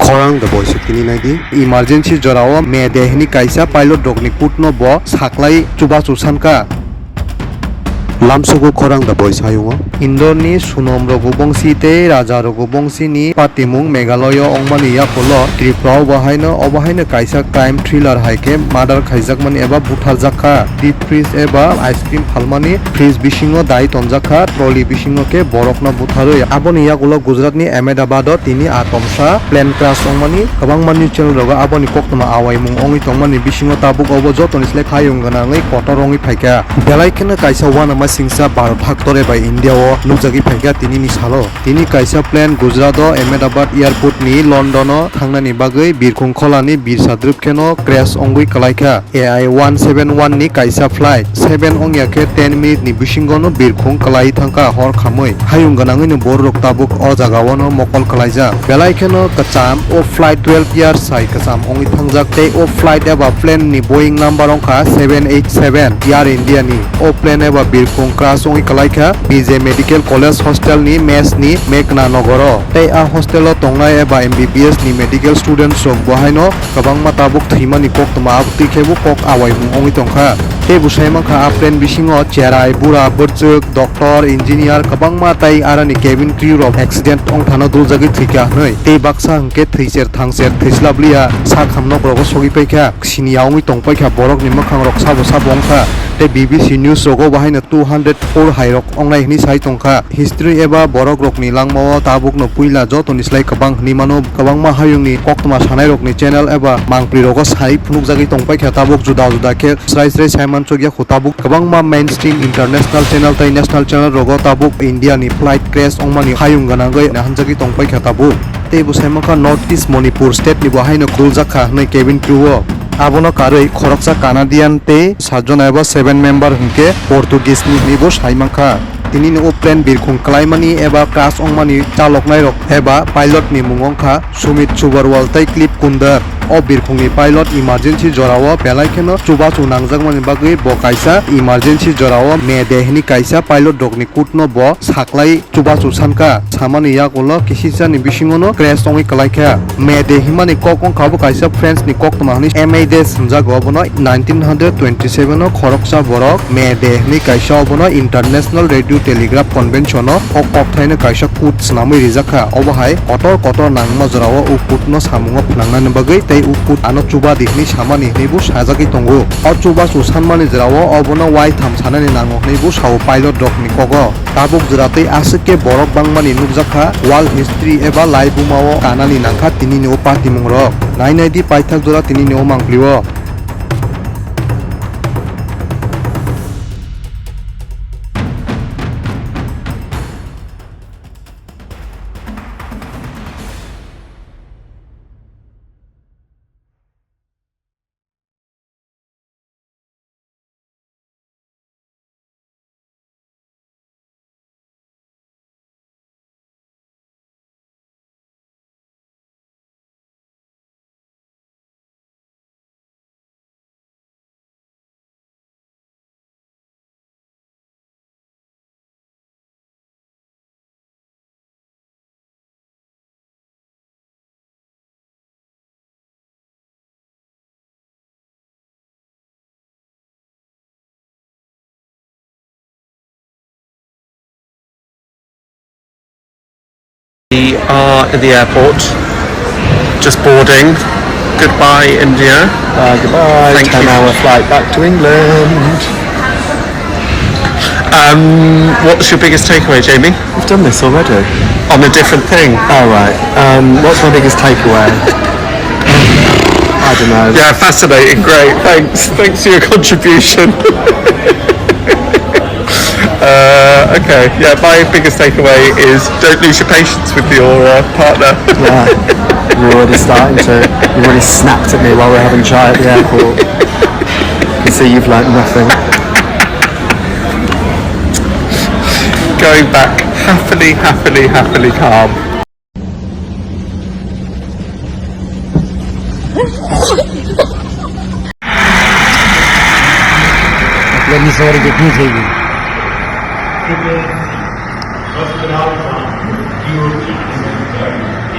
Khorang The Voice tini naidi emergency jorao me dehni kaisa pilot rokni putno bo saklai chuba chusanka lamsugo Khorang The Voice hayungo Indorni sunom rogo bongsi te raja rogo bongsi ni patimung Meghalaya ongmani yakolo Tripura obahaino kaisa crime thriller haike murder khaijakmani eba butharjakha deep freeze eba ice cream phalmani freeze bisingo dai tonjakha trolley bisingo ke borokna butharoi aboni yakolo Gujaratni Ahmedabad tini atomsa plane crash ongmani kabangmani channel rogo aboni koktoma awaimung ongi tongmani bisingo tabuk obo jotoni slek hayung ganangai kotorongi phaika belaikena kaisa wana singsa Bharat Haktore by India o nukjagi phaika tini ni salo tini kaisa plane Gujarat o Ahmedabad airport ni London o thangnani bagoi birkhung kholani birsadrup keno crash ongui kalaika Ai171 ni kaisa flight 7 ongya ke 10 minute ni bisingo no birkhung kalai thangka hor khamoi hayung ganangoi no borok tabuk o jagao no mokol kalaija belai keno kacham o flight 12 years sai kacham ongui thangjak te o flight eba plane ni Boeing number ongkha 787 Air India ni o plane eba birkhung crash ongui kalaika BJ Medical College hostel ni mess ni Mekna nogoro tei a hostel o tongnai eba MBBS ni medical students rok bohaino kabangma tabuk thimani koktoma abti khebu kok awaimung ongui tongkha tei busaimangkha a plane bisingo cherai bura burchuk doctor engineer kabangma tai arani cabin crew rok accident ongthano duljagi thika hnoi tei baksa hingke theiser thangser theislablia sakhamnok rogo sogipaikha sinia ongui tongpaikha borok ni mokhang rok sabo ongkha tei BBC News rogo bahaino 204 hairok ongnai hini sai tongkha history eba borok rokni langmao tabukno puila jotoni slai kabang hini mano kabangma hayungni koktoma sanai rokni channel eba mangpri rogo sai phunukjagi tongpaikha tabuk juda ke srai saiman chogya khutabuk kabangma mainstream international channel tai national channel rogo tabuk India ni flight crash ongmani hayung ganangai hanjagi tongpaikha tabuk tei busaimangkha North East Manipur state ni bahaino khuljakha hnai cabin crew o abono karoi khoroksa Canadian te 7 eba 7 member hingke Portuguese ni bo saimangkha tini ni plane birkhung kalaimani eba crash ongmani chaloknai rok eba pilot ni mungongkha Sumit Subarwal tei Clip Kundar o birkhungni pilot emergency jorao belaikeno chuba chunangjakmani bagui bo kaisa emergency jorao me dehni kaisa pilot rokni kutno bo saklai chuba chusanka samani yakolo kisisa ni bisingono crash ongui kalaikha me dehimani kokong khabo kaisa friends ni koktmani MAD samjago obono 1927 o Khorok Borok me dehni kaisa obono international radio telegraph convention o kokthaino kaisa kut snamui rijakha obahai kotor nangma jorao ukutno samungo phnangnani bagui tei ukut ano chuba dihni samani hnibu sajagi tongo o chuba chusanmani jorao obono wai tham sanani nango hnibu sao pilot rokni kogo tabuk joratei asike borok bangmani nukjakha world history eba laibumao kanani nangkha tini ni patimung rok nainai paithak jora tini ni mangplio We are at the airport, just boarding. Goodbye, India. Goodbye. Thank you. 10-hour flight back to England. What's your biggest takeaway, Jamie? We've done this already. On a different thing. Oh, right. What's my biggest takeaway? I don't know. Yeah, fascinating. Great. Thanks for your contribution. Okay. Yeah, my biggest takeaway is don't lose your patience with your partner. Yeah. You're already starting to. You already snapped at me while we're having chai at the airport. You can see you've learnt nothing. Going back happily calm. Let me sorry get me taken. was without harm, pure peace.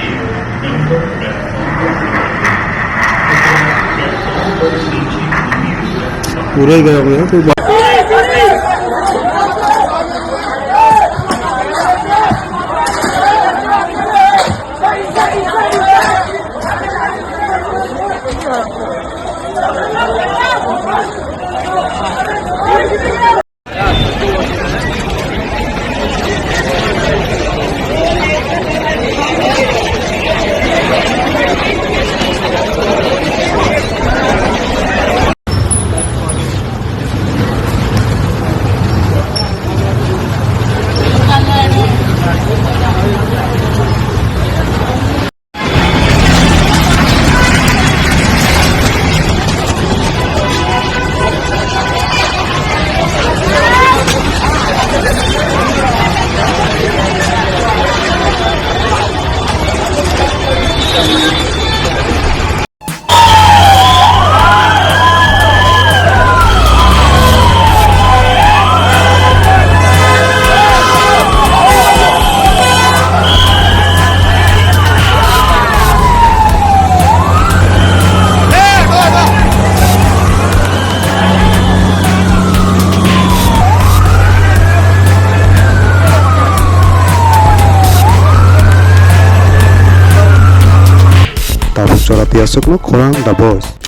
पूरा ही गया हुआ है कोई Tapos Khorang The Voice.